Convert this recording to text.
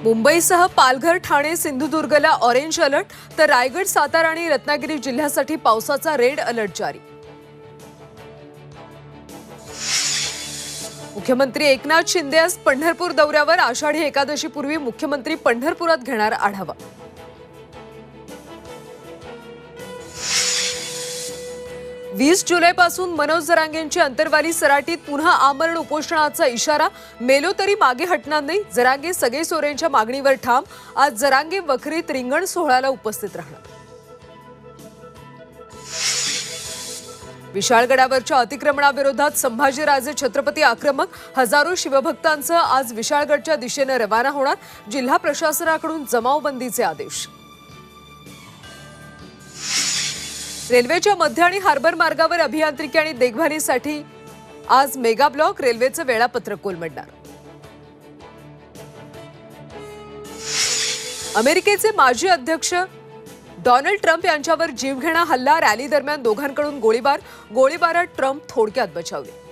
मुंबईसह Palghar, Thane, सिंधुदुर्गला orange alert, तर रायगड, सातारा आणि रत्नागिरी जिल्ह्यासाठी पावसाचा रेड अलर्ट जारी. मुख्यमंत्री एकनाथ शिंदे आज पंढरपूर दौऱ्यावर. आषाढी एकादशीपूर्वी मुख्यमंत्री पंढरपुरात घेणार आढावा. 20 जुलैपासून मनोज जरांगेंची अंतरवाली सराटीत पुन्हा आमरण उपोषणाचा इशारा. मेलो तरी मागे हटणार नाही. जरांगे सगळे सोरेंच्या मागणीवर ठाम. आज जरांगे वखरीत रिंगण सोहळ्याला उपस्थित राहणार. विशाळगडावरच्या अतिक्रमणाविरोधात संभाजीराजे छत्रपती आक्रमक. हजारो शिवभक्तांसह आज विशाळगडच्या दिशेने रवाना होणार. जिल्हा प्रशासनाकडून जमावबंदीचे आदेश. रेल्वेच्या मध्य आणि हार्बर मार्गावर अभियांत्रिकी आणि देखभालीसाठी आज मेगा ब्लॉक. रेल्वेचं वेळापत्रक कोलमडणार. अमेरिकेचे माजी अध्यक्ष डोनाल्ड ट्रम्प यांच्यावर जीवघेणा हल्ला. रॅली दरम्यान दोघांकडून गोळीबार. गोळीबारात ट्रम्प थोडक्यात बचावले.